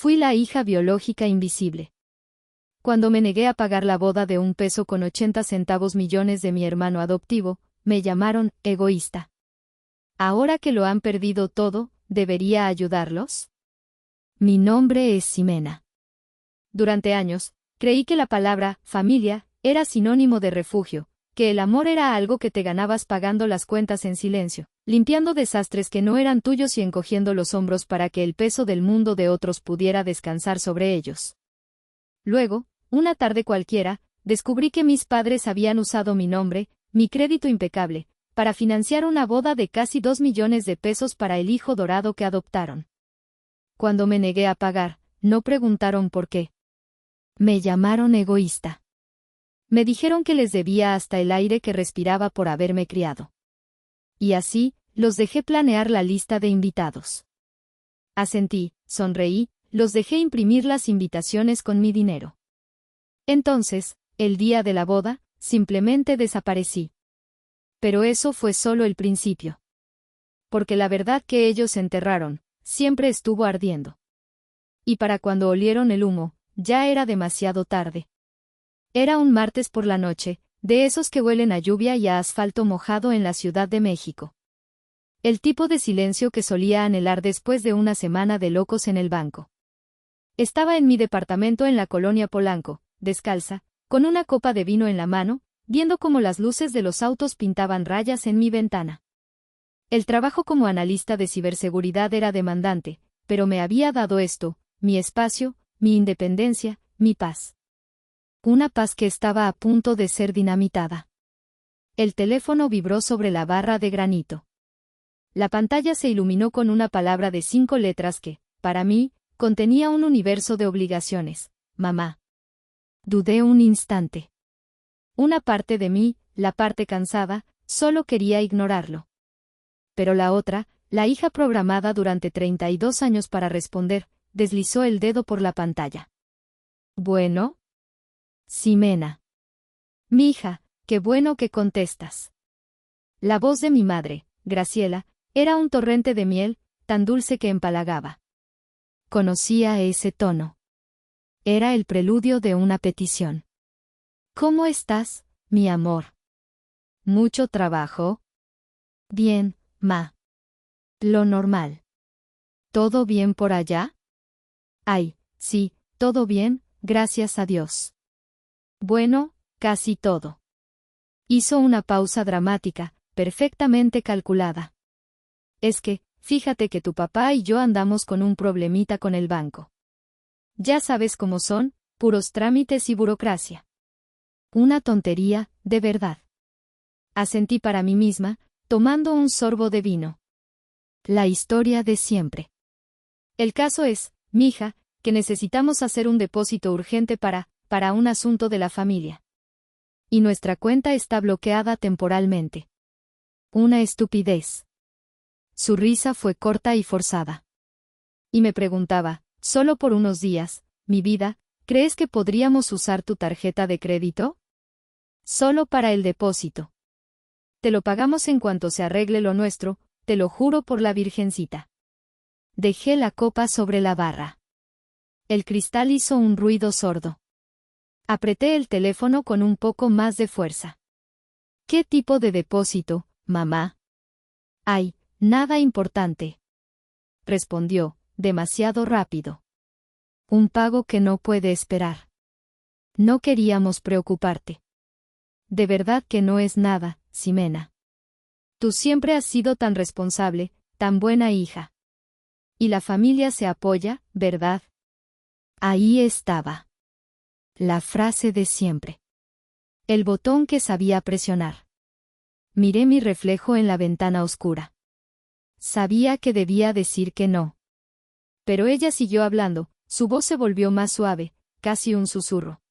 Fui la hija biológica invisible. Cuando me negué a pagar la boda de $1.80 millones de mi hermano adoptivo, me llamaron egoísta. Ahora que lo han perdido todo, ¿debería ayudarlos? Mi nombre es Ximena. Durante años, creí que la palabra familia era sinónimo de refugio, que el amor era algo que te ganabas pagando las cuentas en silencio, limpiando desastres que no eran tuyos y encogiendo los hombros para que el peso del mundo de otros pudiera descansar sobre ellos. Luego, una tarde cualquiera, descubrí que mis padres habían usado mi nombre, mi crédito impecable, para financiar una boda de casi 2 millones de pesos para el hijo dorado que adoptaron. Cuando me negué a pagar, no preguntaron por qué. Me llamaron egoísta. Me dijeron que les debía hasta el aire que respiraba por haberme criado. Y así, los dejé planear la lista de invitados. Asentí, sonreí, los dejé imprimir las invitaciones con mi dinero. Entonces, el día de la boda, simplemente desaparecí. Pero eso fue solo el principio. Porque la verdad que ellos enterraron, siempre estuvo ardiendo. Y para cuando olieron el humo, ya era demasiado tarde. Era un martes por la noche, de esos que huelen a lluvia y a asfalto mojado en la Ciudad de México. El tipo de silencio que solía anhelar después de una semana de locos en el banco. Estaba en mi departamento en la colonia Polanco, descalza, con una copa de vino en la mano, viendo cómo las luces de los autos pintaban rayas en mi ventana. El trabajo como analista de ciberseguridad era demandante, pero me había dado esto, mi espacio, mi independencia, mi paz. Una paz que estaba a punto de ser dinamitada. El teléfono vibró sobre la barra de granito. La pantalla se iluminó con una palabra de 5 letras que, para mí, contenía un universo de obligaciones. Mamá. Dudé un instante. Una parte de mí, la parte cansada, solo quería ignorarlo. Pero la otra, la hija programada durante 32 años para responder, deslizó el dedo por la pantalla. Bueno. Ximena. Mija, qué bueno que contestas. La voz de mi madre, Graciela, era un torrente de miel, tan dulce que empalagaba. Conocía ese tono. Era el preludio de una petición. ¿Cómo estás, mi amor? ¿Mucho trabajo? Bien, ma. Lo normal. ¿Todo bien por allá? Ay, sí, todo bien, gracias a Dios. Bueno, casi todo. Hizo una pausa dramática, perfectamente calculada. Es que, fíjate que tu papá y yo andamos con un problemita con el banco. Ya sabes cómo son, puros trámites y burocracia. Una tontería, de verdad. Asentí para mí misma, tomando un sorbo de vino. La historia de siempre. El caso es, mija, que necesitamos hacer un depósito urgente para un asunto de la familia. Y nuestra cuenta está bloqueada temporalmente. Una estupidez. Su risa fue corta y forzada. Y me preguntaba, solo por unos días, mi vida, ¿crees que podríamos usar tu tarjeta de crédito? Solo para el depósito. Te lo pagamos en cuanto se arregle lo nuestro, te lo juro por la Virgencita. Dejé la copa sobre la barra. El cristal hizo un ruido sordo. Apreté el teléfono con un poco más de fuerza. ¿Qué tipo de depósito, mamá? Ay, nada importante. Respondió, demasiado rápido. Un pago que no puede esperar. No queríamos preocuparte. De verdad que no es nada, Ximena. Tú siempre has sido tan responsable, tan buena hija. Y la familia se apoya, ¿verdad? Ahí estaba. La frase de siempre. El botón que sabía presionar. Miré mi reflejo en la ventana oscura. Sabía que debía decir que no. Pero ella siguió hablando, su voz se volvió más suave, casi un susurro.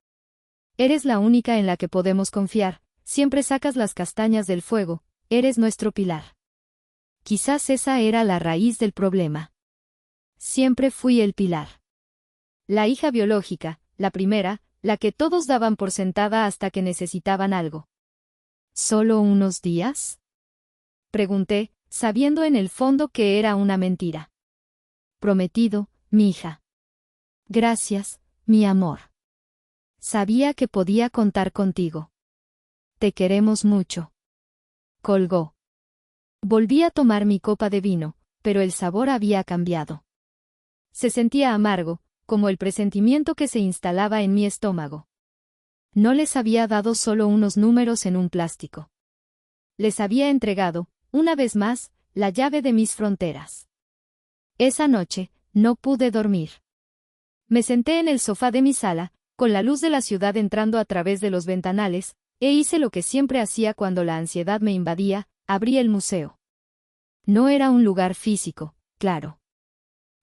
Eres la única en la que podemos confiar, siempre sacas las castañas del fuego, eres nuestro pilar. Quizás esa era la raíz del problema. Siempre fui el pilar. La hija biológica, la primera, la que todos daban por sentada hasta que necesitaban algo. ¿Solo unos días? Pregunté, sabiendo en el fondo que era una mentira. Prometido, mi hija. Gracias, mi amor. Sabía que podía contar contigo. Te queremos mucho. Colgó. Volví a tomar mi copa de vino, pero el sabor había cambiado. Se sentía amargo, como el presentimiento que se instalaba en mi estómago. No les había dado solo unos números en un plástico. Les había entregado, una vez más, la llave de mis fronteras. Esa noche, no pude dormir. Me senté en el sofá de mi sala, con la luz de la ciudad entrando a través de los ventanales, e hice lo que siempre hacía cuando la ansiedad me invadía, abrí el museo. No era un lugar físico, claro.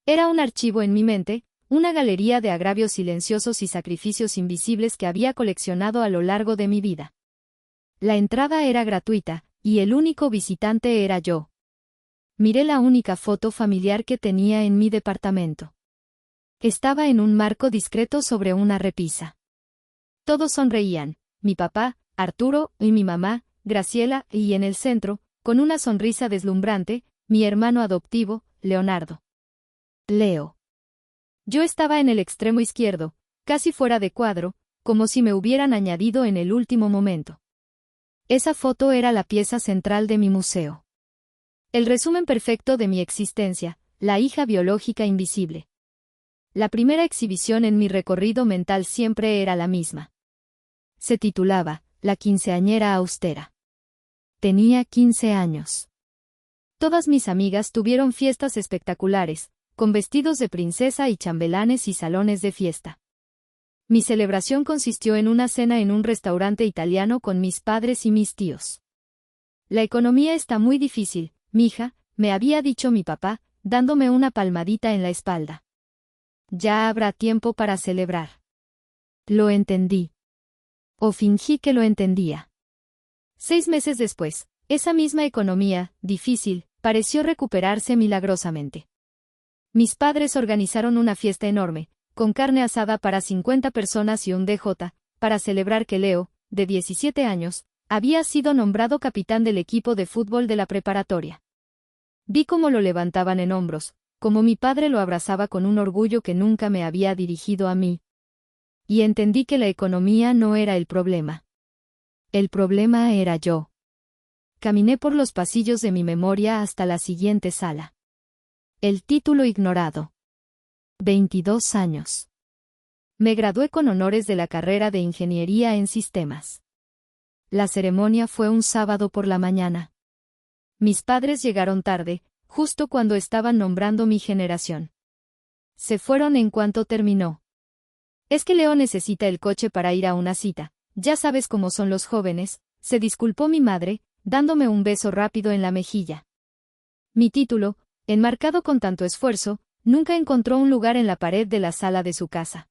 Era un archivo en mi mente, una galería de agravios silenciosos y sacrificios invisibles que había coleccionado a lo largo de mi vida. La entrada era gratuita, y el único visitante era yo. Miré la única foto familiar que tenía en mi departamento. Estaba en un marco discreto sobre una repisa. Todos sonreían, mi papá, Arturo, y mi mamá, Graciela, y en el centro, con una sonrisa deslumbrante, mi hermano adoptivo, Leonardo. Leo. Yo estaba en el extremo izquierdo, casi fuera de cuadro, como si me hubieran añadido en el último momento. Esa foto era la pieza central de mi museo. El resumen perfecto de mi existencia, la hija biológica invisible. La primera exhibición en mi recorrido mental siempre era la misma. Se titulaba, La quinceañera austera. Tenía 15 años. Todas mis amigas tuvieron fiestas espectaculares, con vestidos de princesa y chambelanes y salones de fiesta. Mi celebración consistió en una cena en un restaurante italiano con mis padres y mis tíos. La economía está muy difícil, mija, me había dicho mi papá, dándome una palmadita en la espalda. Ya habrá tiempo para celebrar. Lo entendí. O fingí que lo entendía. 6 meses después, esa misma economía, difícil, pareció recuperarse milagrosamente. Mis padres organizaron una fiesta enorme, con carne asada para 50 personas y un DJ, para celebrar que Leo, de 17 años, había sido nombrado capitán del equipo de fútbol de la preparatoria. Vi cómo lo levantaban en hombros, como mi padre lo abrazaba con un orgullo que nunca me había dirigido a mí. Y entendí que la economía no era el problema. El problema era yo. Caminé por los pasillos de mi memoria hasta la siguiente sala. El título ignorado. 22 años. Me gradué con honores de la carrera de Ingeniería en Sistemas. La ceremonia fue un sábado por la mañana. Mis padres llegaron tarde, justo cuando estaban nombrando mi generación. Se fueron en cuanto terminó. Es que Leo necesita el coche para ir a una cita, ya sabes cómo son los jóvenes, se disculpó mi madre, dándome un beso rápido en la mejilla. Mi título, enmarcado con tanto esfuerzo, nunca encontró un lugar en la pared de la sala de su casa.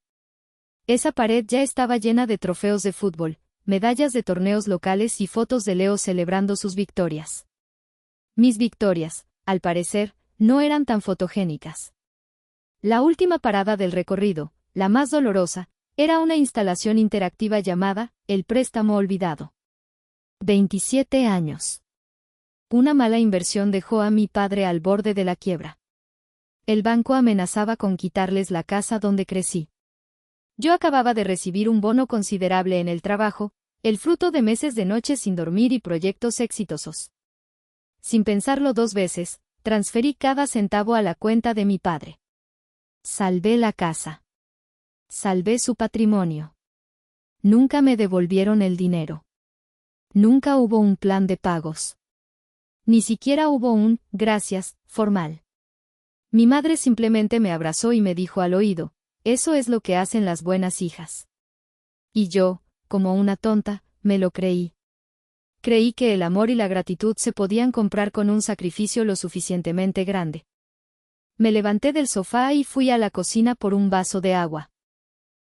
Esa pared ya estaba llena de trofeos de fútbol, medallas de torneos locales y fotos de Leo celebrando sus victorias. Mis victorias, al parecer, no eran tan fotogénicas. La última parada del recorrido, la más dolorosa, era una instalación interactiva llamada El préstamo olvidado. 27 años. Una mala inversión dejó a mi padre al borde de la quiebra. El banco amenazaba con quitarles la casa donde crecí. Yo acababa de recibir un bono considerable en el trabajo, el fruto de meses de noches sin dormir y proyectos exitosos. Sin pensarlo 2 veces, transferí cada centavo a la cuenta de mi padre. Salvé la casa. Salvé su patrimonio. Nunca me devolvieron el dinero. Nunca hubo un plan de pagos. Ni siquiera hubo un gracias formal. Mi madre simplemente me abrazó y me dijo al oído, eso es lo que hacen las buenas hijas. Y yo, como una tonta, me lo creí. Creí que el amor y la gratitud se podían comprar con un sacrificio lo suficientemente grande. Me levanté del sofá y fui a la cocina por un vaso de agua.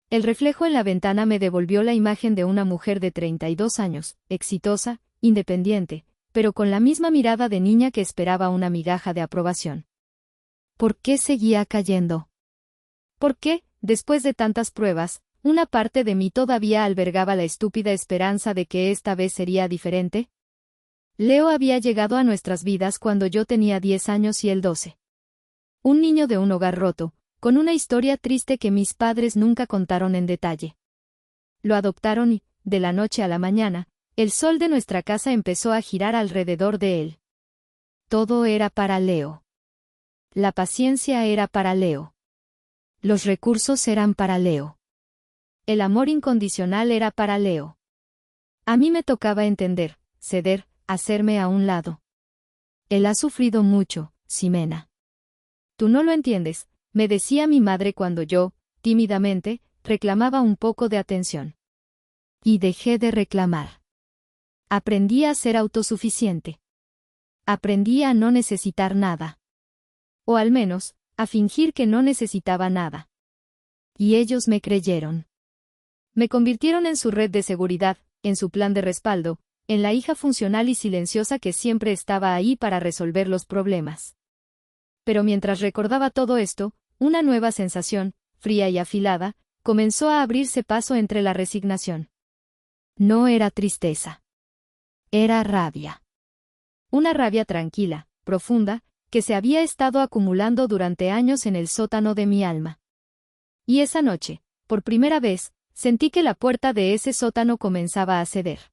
El reflejo en la ventana me devolvió la imagen de una mujer de 32 años, exitosa, independiente, pero con la misma mirada de niña que esperaba una migaja de aprobación. ¿Por qué seguía cayendo? ¿Por qué, después de tantas pruebas, una parte de mí todavía albergaba la estúpida esperanza de que esta vez sería diferente? Leo había llegado a nuestras vidas cuando yo tenía 10 años y él 12. Un niño de un hogar roto, con una historia triste que mis padres nunca contaron en detalle. Lo adoptaron y, de la noche a la mañana, el sol de nuestra casa empezó a girar alrededor de él. Todo era para Leo. La paciencia era para Leo. Los recursos eran para Leo. El amor incondicional era para Leo. A mí me tocaba entender, ceder, hacerme a un lado. Él ha sufrido mucho, Ximena. Tú no lo entiendes, me decía mi madre cuando yo, tímidamente, reclamaba un poco de atención. Y dejé de reclamar. Aprendí a ser autosuficiente. Aprendí a no necesitar nada. O al menos, a fingir que no necesitaba nada. Y ellos me creyeron. Me convirtieron en su red de seguridad, en su plan de respaldo, en la hija funcional y silenciosa que siempre estaba ahí para resolver los problemas. Pero mientras recordaba todo esto, una nueva sensación, fría y afilada, comenzó a abrirse paso entre la resignación. No era tristeza. Era rabia. Una rabia tranquila, profunda, que se había estado acumulando durante años en el sótano de mi alma. Y esa noche, por primera vez, sentí que la puerta de ese sótano comenzaba a ceder.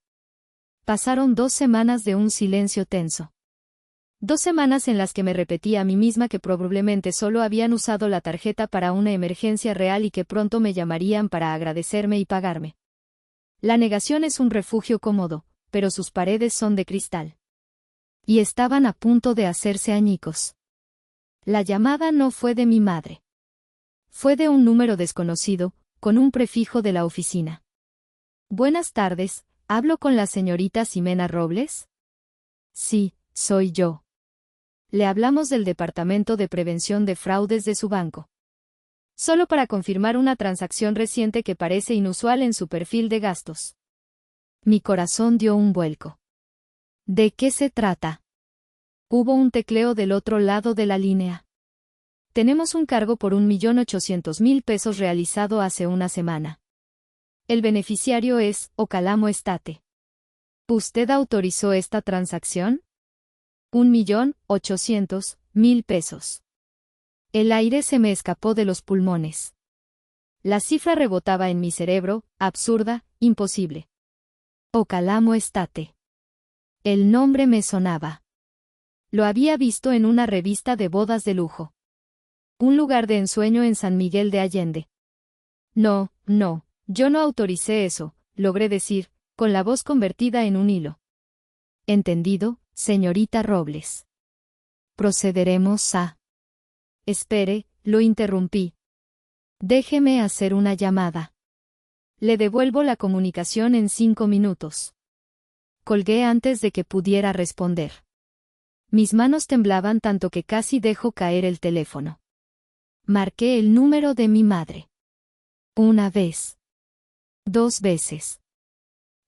Pasaron 2 semanas de un silencio tenso. 2 semanas en las que me repetía a mí misma que probablemente solo habían usado la tarjeta para una emergencia real y que pronto me llamarían para agradecerme y pagarme. La negación es un refugio cómodo, pero sus paredes son de cristal. Y estaban a punto de hacerse añicos. La llamada no fue de mi madre. Fue de un número desconocido, con un prefijo de la oficina. Buenas tardes, ¿hablo con la señorita Ximena Robles? Sí, soy yo. Le hablamos del Departamento de Prevención de Fraudes de su banco. Solo para confirmar una transacción reciente que parece inusual en su perfil de gastos. Mi corazón dio un vuelco. ¿De qué se trata? Hubo un tecleo del otro lado de la línea. Tenemos un cargo por 1.800.000 pesos realizado hace una semana. El beneficiario es Ocalamo Estate. ¿Usted autorizó esta transacción? 1.800.000 pesos. El aire se me escapó de los pulmones. La cifra rebotaba en mi cerebro, absurda, imposible. Ocalamo Estate. El nombre me sonaba. Lo había visto en una revista de bodas de lujo. Un lugar de ensueño en San Miguel de Allende. No, yo no autoricé eso, logré decir, con la voz convertida en un hilo. Entendido, señorita Robles. Procederemos a... Espere, lo interrumpí. Déjeme hacer una llamada. Le devuelvo la comunicación en 5 minutos. Colgué antes de que pudiera responder. Mis manos temblaban tanto que casi dejó caer el teléfono. Marqué el número de mi madre. 1 vez. 2 veces.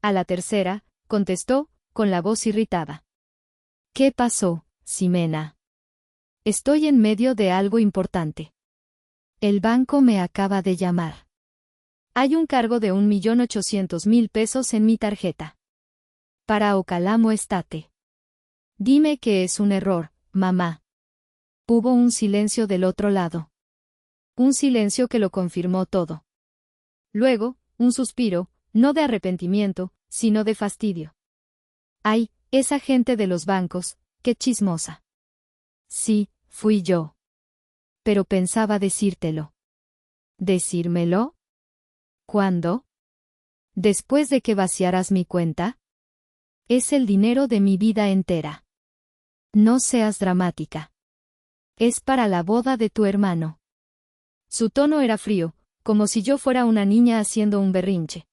A la tercera, contestó, con la voz irritada. ¿Qué pasó, Ximena? Estoy en medio de algo importante. El banco me acaba de llamar. Hay un cargo de 1.800.000 pesos en mi tarjeta. Para Ocalamo Estate. Dime que es un error, mamá. Hubo un silencio del otro lado. Un silencio que lo confirmó todo. Luego, un suspiro, no de arrepentimiento, sino de fastidio. Ay, esa gente de los bancos, qué chismosa. Sí, fui yo. Pero pensaba decírtelo. ¿Decírmelo? ¿Cuándo? ¿Después de que vaciaras mi cuenta? Es el dinero de mi vida entera. No seas dramática. Es para la boda de tu hermano. Su tono era frío, como si yo fuera una niña haciendo un berrinche.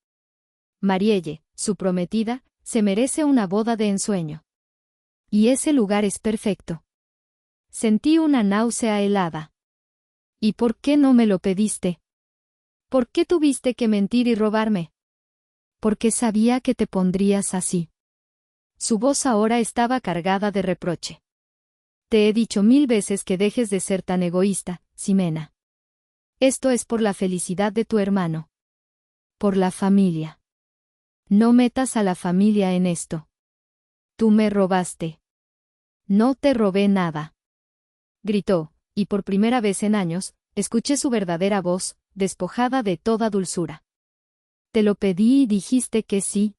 Marielle, su prometida, se merece una boda de ensueño. Y ese lugar es perfecto. Sentí una náusea helada. ¿Y por qué no me lo pediste? ¿Por qué tuviste que mentir y robarme? Porque sabía que te pondrías así. Su voz ahora estaba cargada de reproche. Te he dicho 1000 veces que dejes de ser tan egoísta, Ximena. Esto es por la felicidad de tu hermano. Por la familia. No metas a la familia en esto. Tú me robaste. No te robé nada. Gritó, y por primera vez en años, escuché su verdadera voz, despojada de toda dulzura. Te lo pedí y dijiste que sí.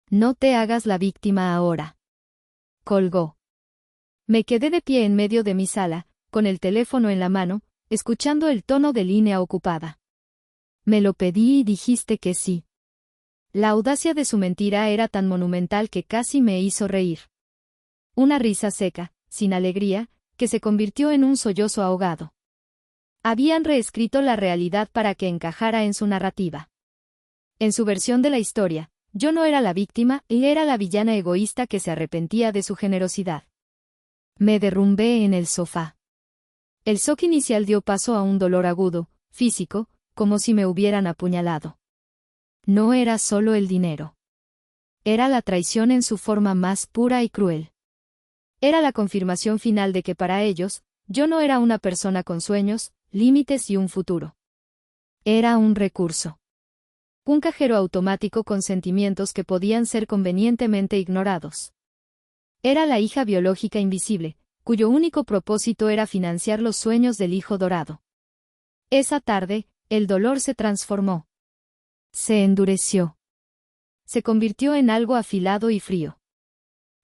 No te hagas la víctima ahora. Colgó. Me quedé de pie en medio de mi sala, con el teléfono en la mano, escuchando el tono de línea ocupada. Me lo pedí y dijiste que sí. La audacia de su mentira era tan monumental que casi me hizo reír. Una risa seca, sin alegría, que se convirtió en un sollozo ahogado. Habían reescrito la realidad para que encajara en su narrativa. En su versión de la historia, yo no era la víctima, y era la villana egoísta que se arrepentía de su generosidad. Me derrumbé en el sofá. El shock inicial dio paso a un dolor agudo, físico, como si me hubieran apuñalado. No era solo el dinero. Era la traición en su forma más pura y cruel. Era la confirmación final de que para ellos, yo no era una persona con sueños, límites y un futuro. Era un recurso. Un cajero automático con sentimientos que podían ser convenientemente ignorados. Era la hija biológica invisible, cuyo único propósito era financiar los sueños del hijo dorado. Esa tarde, el dolor se transformó. Se endureció. Se convirtió en algo afilado y frío.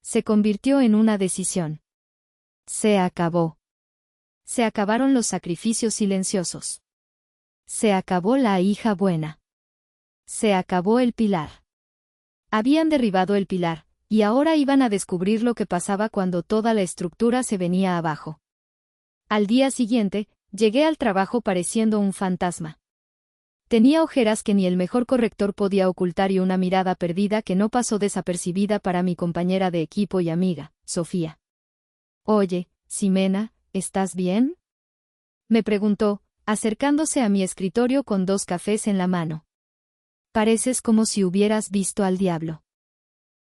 Se convirtió en una decisión. Se acabó. Se acabaron los sacrificios silenciosos. Se acabó la hija buena. Se acabó el pilar. Habían derribado el pilar, y ahora iban a descubrir lo que pasaba cuando toda la estructura se venía abajo. Al día siguiente, llegué al trabajo pareciendo un fantasma. Tenía ojeras que ni el mejor corrector podía ocultar y una mirada perdida que no pasó desapercibida para mi compañera de equipo y amiga, Sofía. Oye, Ximena, ¿estás bien? Me preguntó, acercándose a mi escritorio con 2 cafés en la mano. Pareces como si hubieras visto al diablo.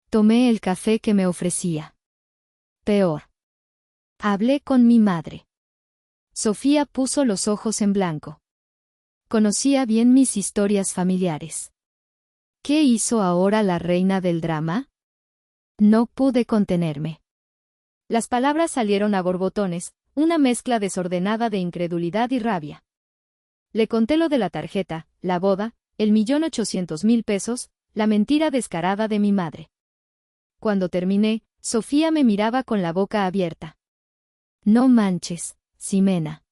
Tomé el café que me ofrecía. Peor. Hablé con mi madre. Sofía puso los ojos en blanco. Conocía bien mis historias familiares. ¿Qué hizo ahora la reina del drama? No pude contenerme. Las palabras salieron a borbotones, una mezcla desordenada de incredulidad y rabia. Le conté lo de la tarjeta, la boda, el 1.800.000 pesos, la mentira descarada de mi madre. Cuando terminé, Sofía me miraba con la boca abierta. No manches, Ximena.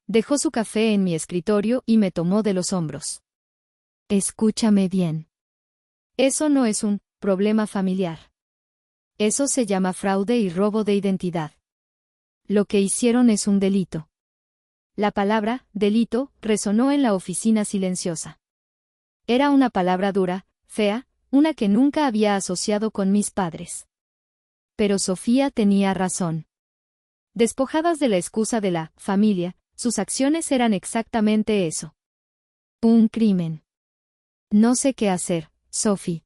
Dejó su café en mi escritorio y me tomó de los hombros. Escúchame bien. Eso no es un problema familiar. Eso se llama fraude y robo de identidad. Lo que hicieron es un delito. La palabra, delito, resonó en la oficina silenciosa. Era una palabra dura, fea, una que nunca había asociado con mis padres. Pero Sofía tenía razón. Despojadas de la excusa de la familia, sus acciones eran exactamente eso. Un crimen. No sé qué hacer, Sophie.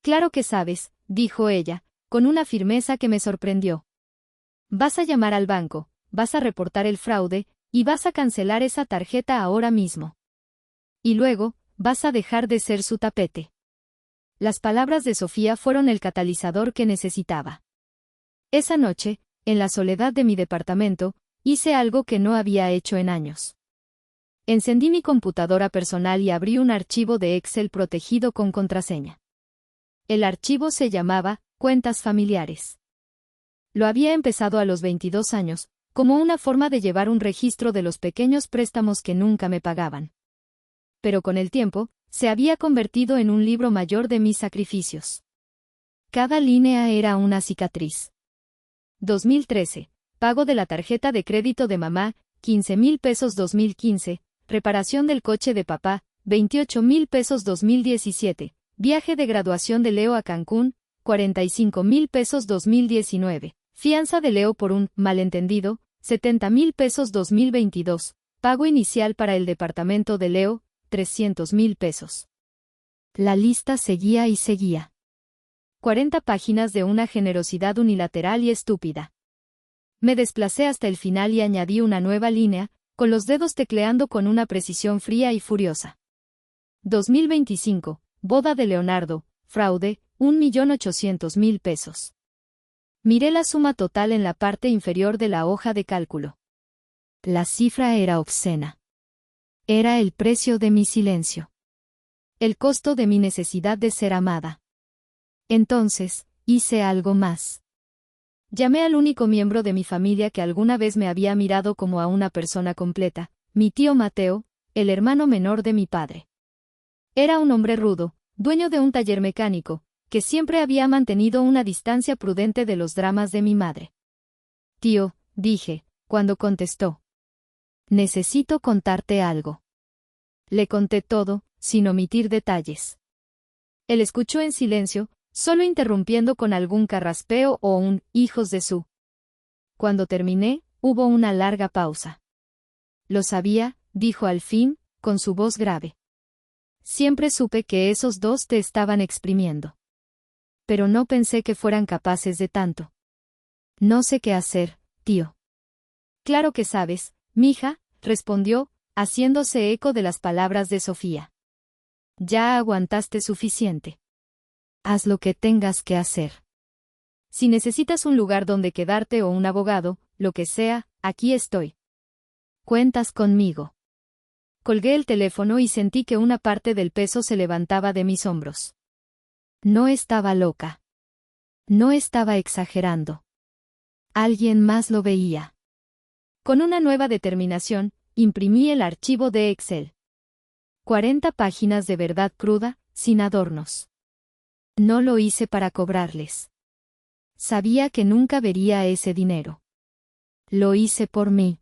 Claro que sabes, dijo ella, con una firmeza que me sorprendió. Vas a llamar al banco, vas a reportar el fraude, y vas a cancelar esa tarjeta ahora mismo. Y luego, vas a dejar de ser su tapete. Las palabras de Sofía fueron el catalizador que necesitaba. Esa noche, en la soledad de mi departamento, hice algo que no había hecho en años. Encendí mi computadora personal y abrí un archivo de Excel protegido con contraseña. El archivo se llamaba Cuentas familiares. Lo había empezado a los 22 años, como una forma de llevar un registro de los pequeños préstamos que nunca me pagaban. Pero con el tiempo, se había convertido en un libro mayor de mis sacrificios. Cada línea era una cicatriz. 2013. Pago de la tarjeta de crédito de mamá, 15.000 pesos 2015, reparación del coche de papá, 28.000 pesos 2017, viaje de graduación de Leo a Cancún, 45.000 pesos 2019, fianza de Leo por un malentendido, 70.000 pesos 2022, pago inicial para el departamento de Leo, 300.000 pesos. La lista seguía y seguía. 40 páginas de una generosidad unilateral y estúpida. Me desplacé hasta el final y añadí una nueva línea, con los dedos tecleando con una precisión fría y furiosa. 2025, boda de Leonardo, fraude, 1.800.000 pesos. Miré la suma total en la parte inferior de la hoja de cálculo. La cifra era obscena. Era el precio de mi silencio. El costo de mi necesidad de ser amada. Entonces, hice algo más. Llamé al único miembro de mi familia que alguna vez me había mirado como a una persona completa, mi tío Mateo, el hermano menor de mi padre. Era un hombre rudo, dueño de un taller mecánico, que siempre había mantenido una distancia prudente de los dramas de mi madre. Tío, dije, cuando contestó. Necesito contarte algo. Le conté todo, sin omitir detalles. Él escuchó en silencio, solo interrumpiendo con algún carraspeo o un «hijos de su». Cuando terminé, hubo una larga pausa. Lo sabía, dijo al fin, con su voz grave. Siempre supe que esos dos te estaban exprimiendo. Pero no pensé que fueran capaces de tanto. No sé qué hacer, tío. Claro que sabes, mija, respondió, haciéndose eco de las palabras de Sofía. Ya aguantaste suficiente. Haz lo que tengas que hacer. Si necesitas un lugar donde quedarte o un abogado, lo que sea, aquí estoy. Cuentas conmigo. Colgué el teléfono y sentí que una parte del peso se levantaba de mis hombros. No estaba loca. No estaba exagerando. Alguien más lo veía. Con una nueva determinación, imprimí el archivo de Excel. 40 páginas de verdad cruda, sin adornos. No lo hice para cobrarles. Sabía que nunca vería ese dinero. Lo hice por mí.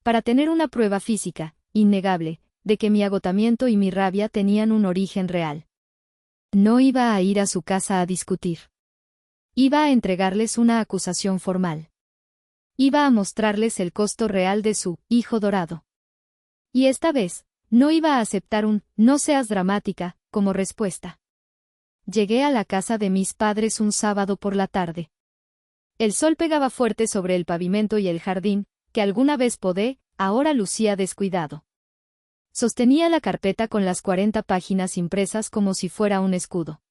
Para tener una prueba física, innegable, de que mi agotamiento y mi rabia tenían un origen real. No iba a ir a su casa a discutir. Iba a entregarles una acusación formal. Iba a mostrarles el costo real de su hijo dorado. Y esta vez, no iba a aceptar un «no seas dramática» como respuesta. Llegué a la casa de mis padres un sábado por la tarde. El sol pegaba fuerte sobre el pavimento y el jardín, que alguna vez podé, ahora lucía descuidado. Sostenía la carpeta con las 40 páginas impresas como si fuera un escudo.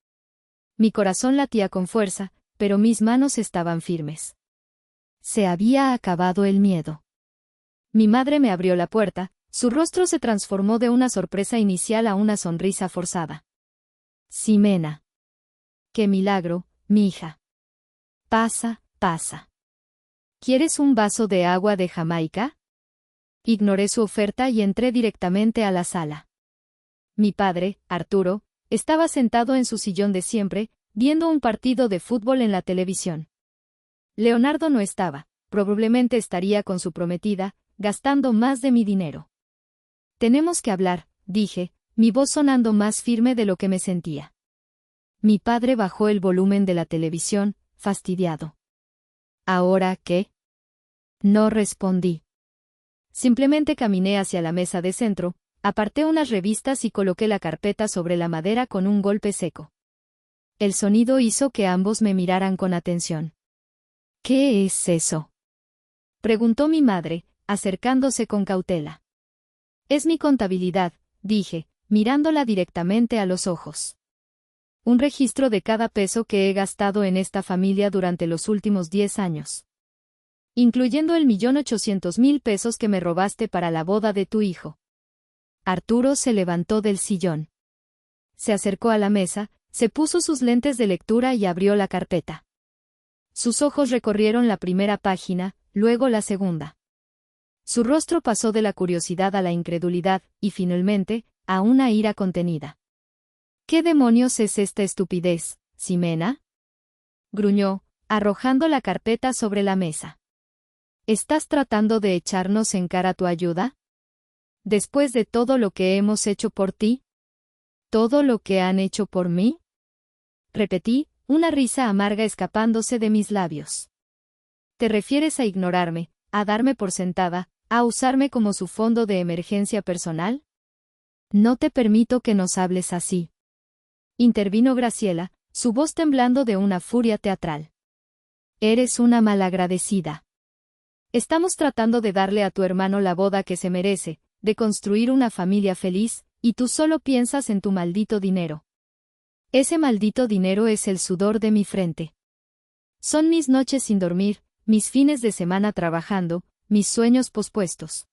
Mi corazón latía con fuerza, pero mis manos estaban firmes. Se había acabado el miedo. Mi madre me abrió la puerta, su rostro se transformó de una sorpresa inicial a una sonrisa forzada. Ximena. ¡Qué milagro, mi hija! Pasa, pasa. ¿Quieres un vaso de agua de Jamaica? Ignoré su oferta y entré directamente a la sala. Mi padre, Arturo, estaba sentado en su sillón de siempre, viendo un partido de fútbol en la televisión. Leonardo no estaba, probablemente estaría con su prometida, gastando más de mi dinero. Tenemos que hablar, dije, mi voz sonando más firme de lo que me sentía. Mi padre bajó el volumen de la televisión, fastidiado. ¿Ahora qué? No respondí. Simplemente caminé hacia la mesa de centro, aparté unas revistas y coloqué la carpeta sobre la madera con un golpe seco. El sonido hizo que ambos me miraran con atención. ¿Qué es eso?, preguntó mi madre, acercándose con cautela. Es mi contabilidad, dije, mirándola directamente a los ojos. Un registro de cada peso que he gastado en esta familia durante los últimos 10 años. Incluyendo el 1.800.000 pesos que me robaste para la boda de tu hijo. Arturo se levantó del sillón. Se acercó a la mesa, se puso sus lentes de lectura y abrió la carpeta. Sus ojos recorrieron la primera página, luego la segunda. Su rostro pasó de la curiosidad a la incredulidad, y finalmente, a una ira contenida. ¿Qué demonios es esta estupidez, Ximena?, gruñó, arrojando la carpeta sobre la mesa. ¿Estás tratando de echarnos en cara tu ayuda? ¿Después de todo lo que hemos hecho por ti? ¿Todo lo que han hecho por mí?, repetí, una risa amarga escapándose de mis labios. ¿Te refieres a ignorarme, a darme por sentada, a usarme como su fondo de emergencia personal? No te permito que nos hables así. Intervino Graciela, su voz temblando de una furia teatral. Eres una malagradecida. Estamos tratando de darle a tu hermano la boda que se merece, de construir una familia feliz, y tú solo piensas en tu maldito dinero. Ese maldito dinero es el sudor de mi frente. Son mis noches sin dormir, mis fines de semana trabajando, mis sueños pospuestos.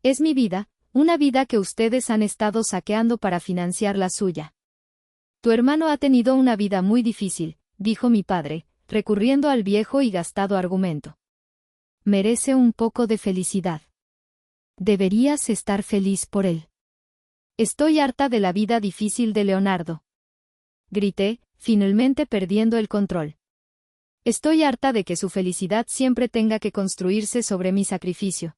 Es mi vida, una vida que ustedes han estado saqueando para financiar la suya. Tu hermano ha tenido una vida muy difícil, dijo mi padre, recurriendo al viejo y gastado argumento. Merece un poco de felicidad. Deberías estar feliz por él. Estoy harta de la vida difícil de Leonardo. Grité, finalmente perdiendo el control. Estoy harta de que su felicidad siempre tenga que construirse sobre mi sacrificio.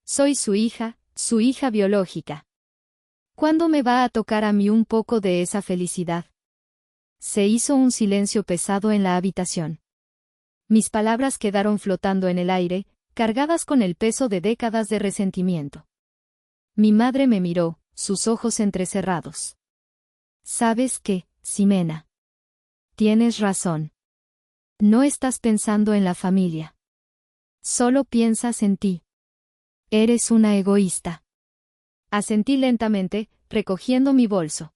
Soy su hija biológica. ¿Cuándo me va a tocar a mí un poco de esa felicidad? Se hizo un silencio pesado en la habitación. Mis palabras quedaron flotando en el aire, cargadas con el peso de décadas de resentimiento. Mi madre me miró, sus ojos entrecerrados. ¿Sabes qué, Ximena? Tienes razón. No estás pensando en la familia. Solo piensas en ti. Eres una egoísta. Asentí lentamente, recogiendo mi bolso.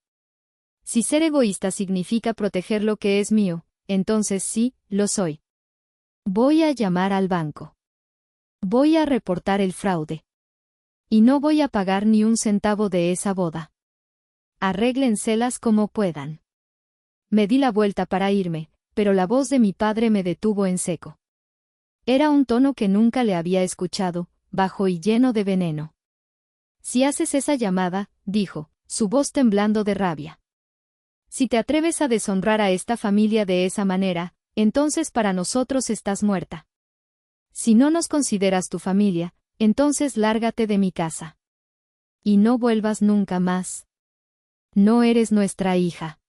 Si ser egoísta significa proteger lo que es mío, entonces sí, lo soy. Voy a llamar al banco. Voy a reportar el fraude. Y no voy a pagar ni un centavo de esa boda. Arréglenselas como puedan. Me di la vuelta para irme, pero la voz de mi padre me detuvo en seco. Era un tono que nunca le había escuchado, bajo y lleno de veneno. Si haces esa llamada, dijo, su voz temblando de rabia. Si te atreves a deshonrar a esta familia de esa manera, entonces para nosotros estás muerta. Si no nos consideras tu familia, entonces lárgate de mi casa. Y no vuelvas nunca más. No eres nuestra hija.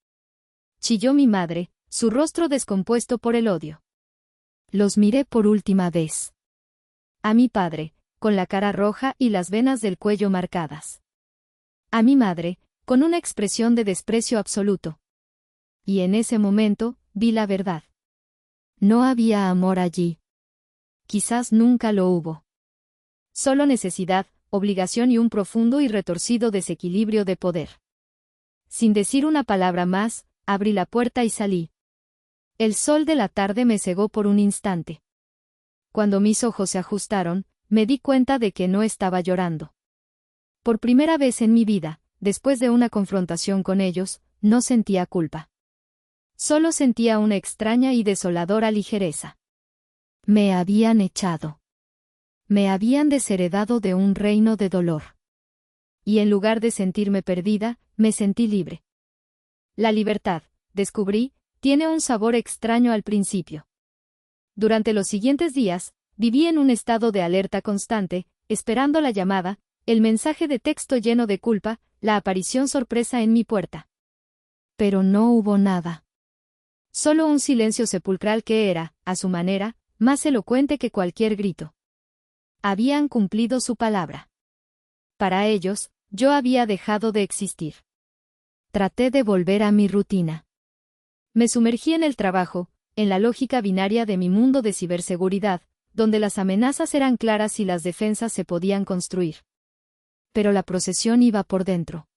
Chilló mi madre, su rostro descompuesto por el odio. Los miré por última vez. A mi padre, con la cara roja y las venas del cuello marcadas. A mi madre, con una expresión de desprecio absoluto. Y en ese momento, vi la verdad. No había amor allí. Quizás nunca lo hubo. Solo necesidad, obligación y un profundo y retorcido desequilibrio de poder. Sin decir una palabra más, abrí la puerta y salí. El sol de la tarde me cegó por un instante. Cuando mis ojos se ajustaron, me di cuenta de que no estaba llorando. Por primera vez en mi vida, después de una confrontación con ellos, no sentía culpa. Solo sentía una extraña y desoladora ligereza. Me habían echado. Me habían desheredado de un reino de dolor. Y en lugar de sentirme perdida, me sentí libre. La libertad, descubrí, tiene un sabor extraño al principio. Durante los siguientes días, viví en un estado de alerta constante, esperando la llamada, el mensaje de texto lleno de culpa, la aparición sorpresa en mi puerta. Pero no hubo nada. Solo un silencio sepulcral que era, a su manera, más elocuente que cualquier grito. Habían cumplido su palabra. Para ellos, yo había dejado de existir. Traté de volver a mi rutina. Me sumergí en el trabajo, en la lógica binaria de mi mundo de ciberseguridad, donde las amenazas eran claras y las defensas se podían construir. Pero la procesión iba por dentro.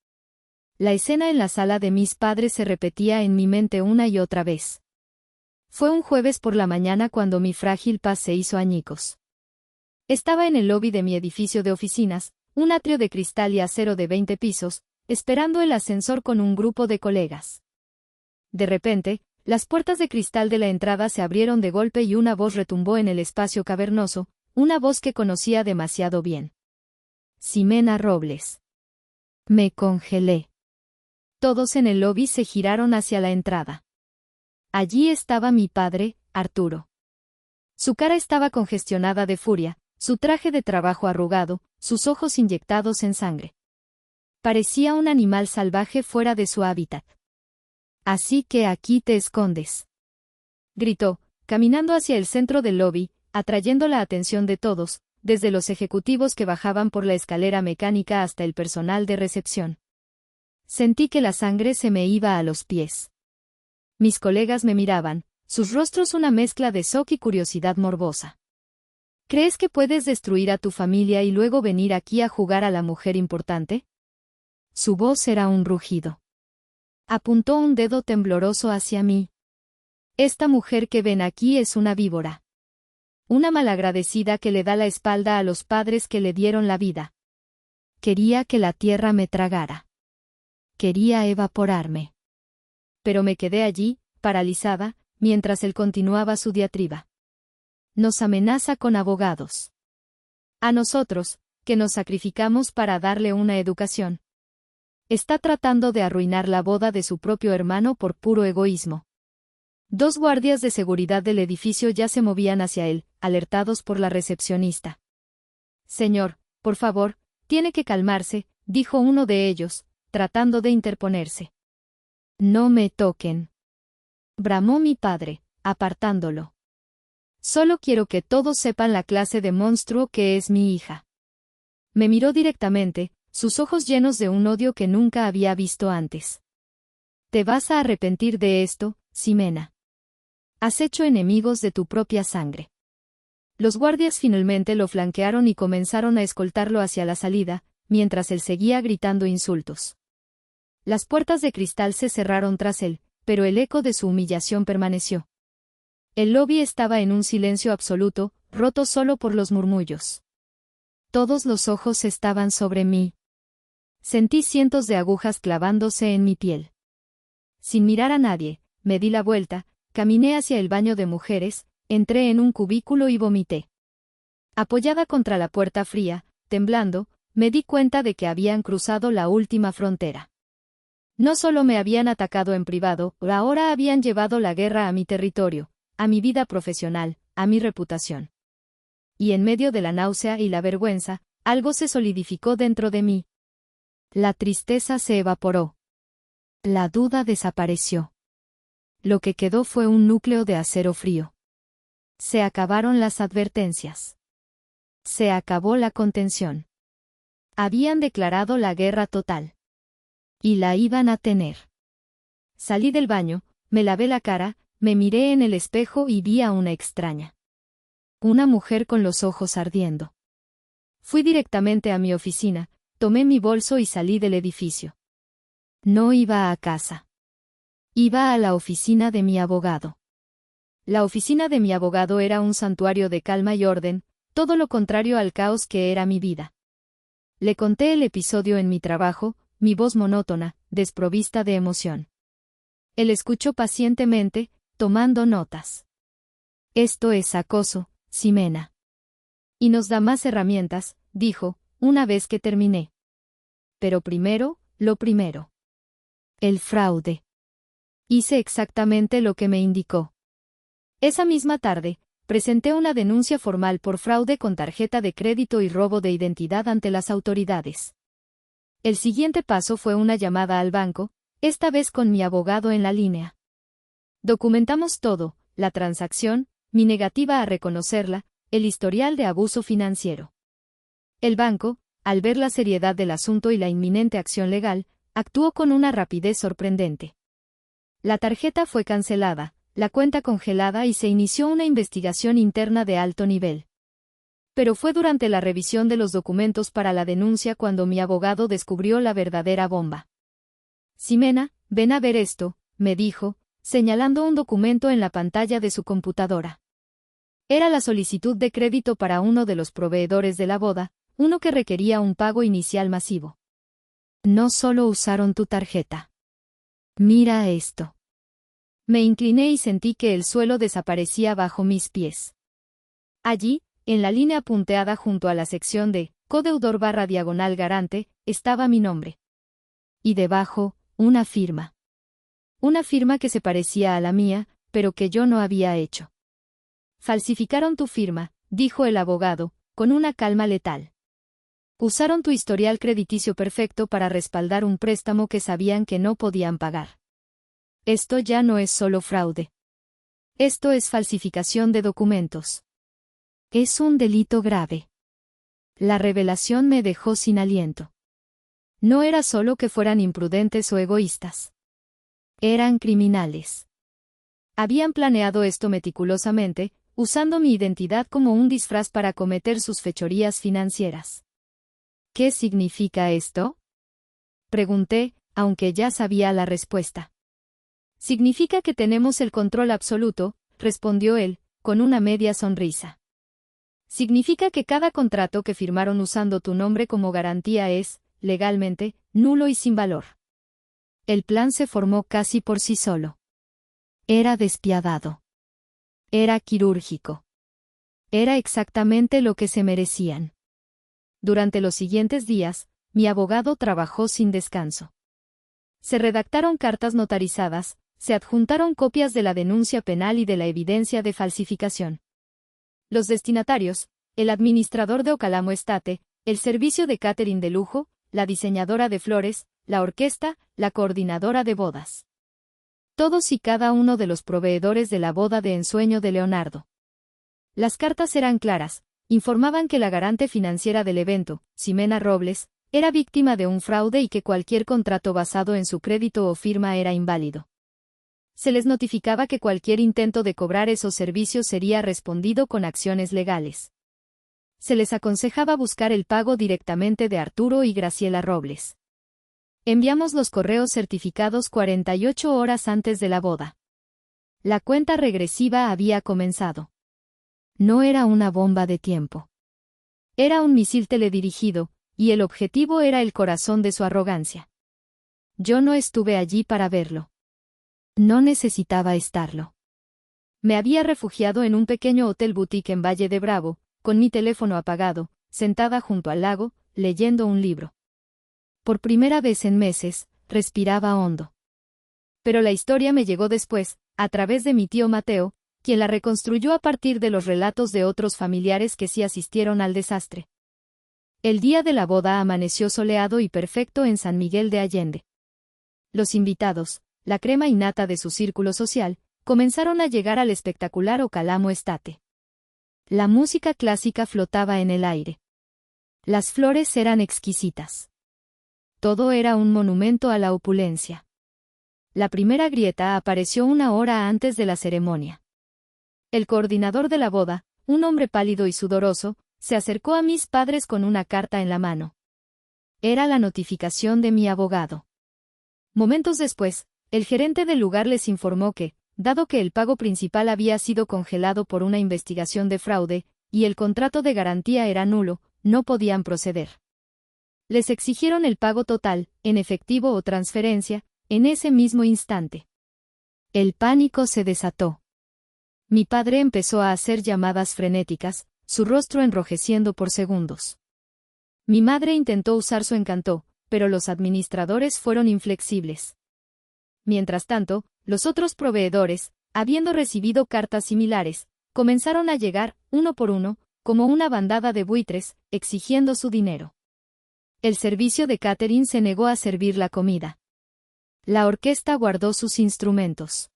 La escena en la sala de mis padres se repetía en mi mente una y otra vez. Fue un jueves por la mañana cuando mi frágil paz se hizo añicos. Estaba en el lobby de mi edificio de oficinas, un atrio de cristal y acero de 20 pisos, esperando el ascensor con un grupo de colegas. De repente, las puertas de cristal de la entrada se abrieron de golpe y una voz retumbó en el espacio cavernoso, una voz que conocía demasiado bien. Ximena Robles. Me congelé. Todos en el lobby se giraron hacia la entrada. Allí estaba mi padre, Arturo. Su cara estaba congestionada de furia, su traje de trabajo arrugado, sus ojos inyectados en sangre. Parecía un animal salvaje fuera de su hábitat. Así que aquí te escondes. Gritó, caminando hacia el centro del lobby, atrayendo la atención de todos, desde los ejecutivos que bajaban por la escalera mecánica hasta el personal de recepción. Sentí que la sangre se me iba a los pies. Mis colegas me miraban, sus rostros una mezcla de shock y curiosidad morbosa. ¿Crees que puedes destruir a tu familia y luego venir aquí a jugar a la mujer importante? Su voz era un rugido. Apuntó un dedo tembloroso hacia mí. Esta mujer que ven aquí es una víbora. una malagradecida que le da la espalda a los padres que le dieron la vida. Quería que la tierra me tragara. Quería evaporarme. Pero me quedé allí, paralizada, mientras él continuaba su diatriba. Nos amenaza con abogados. A nosotros, que nos sacrificamos para darle una educación. Está tratando de arruinar la boda de su propio hermano por puro egoísmo. 2 guardias de seguridad del edificio ya se movían hacia él, alertados por la recepcionista. Señor, por favor, tiene que calmarse, dijo uno de ellos, tratando de interponerse. No me toquen. Bramó mi padre, apartándolo. Solo quiero que todos sepan la clase de monstruo que es mi hija. Me miró directamente, sus ojos llenos de un odio que nunca había visto antes. Te vas a arrepentir de esto, Ximena. Has hecho enemigos de tu propia sangre. Los guardias finalmente lo flanquearon y comenzaron a escoltarlo hacia la salida, mientras él seguía gritando insultos. Las puertas de cristal se cerraron tras él, pero el eco de su humillación permaneció. El lobby estaba en un silencio absoluto, roto solo por los murmullos. Todos los ojos estaban sobre mí. Sentí cientos de agujas clavándose en mi piel. Sin mirar a nadie, me di la vuelta, caminé hacia el baño de mujeres, entré en un cubículo y vomité. Apoyada contra la puerta fría, temblando, me di cuenta de que habían cruzado la última frontera. No solo me habían atacado en privado, ahora habían llevado la guerra a mi territorio, a mi vida profesional, a mi reputación. Y en medio de la náusea y la vergüenza, algo se solidificó dentro de mí. La tristeza se evaporó. La duda desapareció. Lo que quedó fue un núcleo de acero frío. Se acabaron las advertencias. Se acabó la contención. Habían declarado la guerra total. Y la iban a tener. Salí del baño, me lavé la cara, me miré en el espejo y vi a una extraña. Una mujer con los ojos ardiendo. Fui directamente a mi oficina, tomé mi bolso y salí del edificio. No iba a casa. Iba a la oficina de mi abogado. La oficina de mi abogado era un santuario de calma y orden, todo lo contrario al caos que era mi vida. Le conté el episodio en mi trabajo, mi voz monótona, desprovista de emoción. Él escuchó pacientemente, tomando notas. Esto es acoso, Ximena. Y nos da más herramientas, dijo, una vez que terminé. Pero primero, lo primero. El fraude. Hice exactamente lo que me indicó. Esa misma tarde, presenté una denuncia formal por fraude con tarjeta de crédito y robo de identidad ante las autoridades. El siguiente paso fue una llamada al banco, esta vez con mi abogado en la línea. Documentamos todo, la transacción, mi negativa a reconocerla, el historial de abuso financiero. El banco, al ver la seriedad del asunto y la inminente acción legal, actuó con una rapidez sorprendente. La tarjeta fue cancelada, la cuenta congelada y se inició una investigación interna de alto nivel. Pero fue durante la revisión de los documentos para la denuncia cuando mi abogado descubrió la verdadera bomba. Ximena, ven a ver esto, me dijo, señalando un documento en la pantalla de su computadora. Era la solicitud de crédito para uno de los proveedores de la boda, uno que requería un pago inicial masivo. No solo usaron tu tarjeta. Mira esto. Me incliné y sentí que el suelo desaparecía bajo mis pies. Allí, en la línea punteada junto a la sección de codeudor/garante, estaba mi nombre. Y debajo, una firma. Una firma que se parecía a la mía, pero que yo no había hecho. Falsificaron tu firma, dijo el abogado, con una calma letal. Usaron tu historial crediticio perfecto para respaldar un préstamo que sabían que no podían pagar. Esto ya no es solo fraude. Esto es falsificación de documentos. Es un delito grave. La revelación me dejó sin aliento. No era solo que fueran imprudentes o egoístas. Eran criminales. Habían planeado esto meticulosamente, usando mi identidad como un disfraz para cometer sus fechorías financieras. ¿Qué significa esto? Pregunté, aunque ya sabía la respuesta. Significa que tenemos el control absoluto, respondió él, con una media sonrisa. significa que cada contrato que firmaron usando tu nombre como garantía es, legalmente, nulo y sin valor. El plan se formó casi por sí solo. Era despiadado. Era quirúrgico. Era exactamente lo que se merecían. Durante los siguientes días, mi abogado trabajó sin descanso. Se redactaron cartas notarizadas, se adjuntaron copias de la denuncia penal y de la evidencia de falsificación. Los destinatarios, el administrador de Ocalamo Estate, el servicio de catering de lujo, la diseñadora de flores, la orquesta, la coordinadora de bodas. Todos y cada uno de los proveedores de la boda de ensueño de Leonardo. Las cartas eran claras, informaban que la garante financiera del evento, Ximena Robles, era víctima de un fraude y que cualquier contrato basado en su crédito o firma era inválido. Se les notificaba que cualquier intento de cobrar esos servicios sería respondido con acciones legales. Se les aconsejaba buscar el pago directamente de Arturo y Graciela Robles. Enviamos los correos certificados 48 horas antes de la boda. La cuenta regresiva había comenzado. No era una bomba de tiempo. Era un misil teledirigido, y el objetivo era el corazón de su arrogancia. Yo no estuve allí para verlo. No necesitaba estarlo. Me había refugiado en un pequeño hotel boutique en Valle de Bravo, con mi teléfono apagado, sentada junto al lago, leyendo un libro. Por primera vez en meses, respiraba hondo. Pero la historia me llegó después, a través de mi tío Mateo, quien la reconstruyó a partir de los relatos de otros familiares que sí asistieron al desastre. El día de la boda amaneció soleado y perfecto en San Miguel de Allende. Los invitados, la crema innata de su círculo social, comenzaron a llegar al espectacular Ocalamo Estate. La música clásica flotaba en el aire. Las flores eran exquisitas. Todo era un monumento a la opulencia. La primera grieta apareció 1 hora antes de la ceremonia. El coordinador de la boda, un hombre pálido y sudoroso, se acercó a mis padres con una carta en la mano. Era la notificación de mi abogado. Momentos después, el gerente del lugar les informó que, dado que el pago principal había sido congelado por una investigación de fraude, y el contrato de garantía era nulo, no podían proceder. Les exigieron el pago total, en efectivo o transferencia, en ese mismo instante. El pánico se desató. Mi padre empezó a hacer llamadas frenéticas, su rostro enrojeciendo por segundos. Mi madre intentó usar su encanto, pero los administradores fueron inflexibles. Mientras tanto, los otros proveedores, habiendo recibido cartas similares, comenzaron a llegar, uno por uno, como una bandada de buitres, exigiendo su dinero. El servicio de catering se negó a servir la comida. La orquesta guardó sus instrumentos.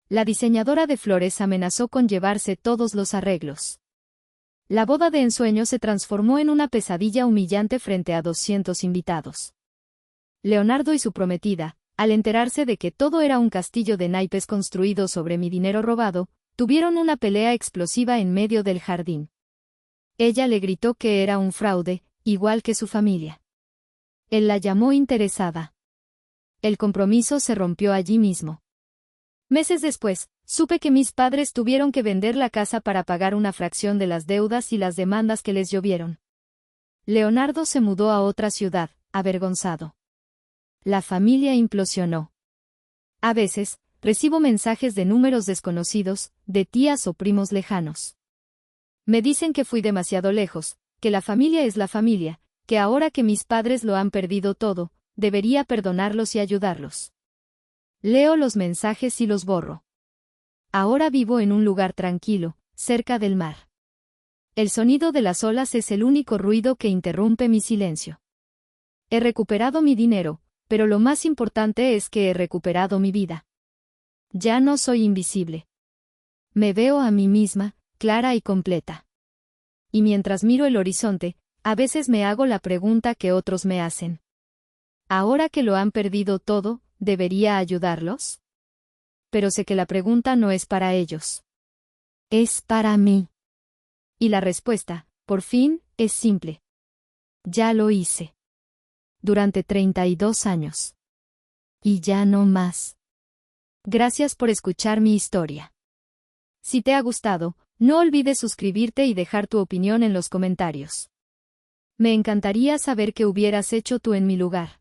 La diseñadora de flores amenazó con llevarse todos los arreglos. La boda de ensueño se transformó en una pesadilla humillante frente a 200 invitados. Leonardo y su prometida, al enterarse de que todo era un castillo de naipes construido sobre mi dinero robado, tuvieron una pelea explosiva en medio del jardín. Ella le gritó que era un fraude, igual que su familia. Él la llamó interesada. El compromiso se rompió allí mismo. Meses después, supe que mis padres tuvieron que vender la casa para pagar una fracción de las deudas y las demandas que les llovieron. Leonardo se mudó a otra ciudad, avergonzado. La familia implosionó. A veces, recibo mensajes de números desconocidos, de tías o primos lejanos. Me dicen que fui demasiado lejos, que la familia es la familia, que ahora que mis padres lo han perdido todo, debería perdonarlos y ayudarlos. Leo los mensajes y los borro. Ahora vivo en un lugar tranquilo, cerca del mar. El sonido de las olas es el único ruido que interrumpe mi silencio. He recuperado mi dinero, pero lo más importante es que he recuperado mi vida. Ya no soy invisible. Me veo a mí misma, clara y completa. Y mientras miro el horizonte, a veces me hago la pregunta que otros me hacen. Ahora que lo han perdido todo, ¿debería ayudarlos? Pero sé que la pregunta no es para ellos. Es para mí. Y la respuesta, por fin, es simple. Ya lo hice. Durante 32 años. Y ya no más. Gracias por escuchar mi historia. Si te ha gustado, No olvides suscribirte y dejar tu opinión en los comentarios. Me encantaría saber qué hubieras hecho tú en mi lugar.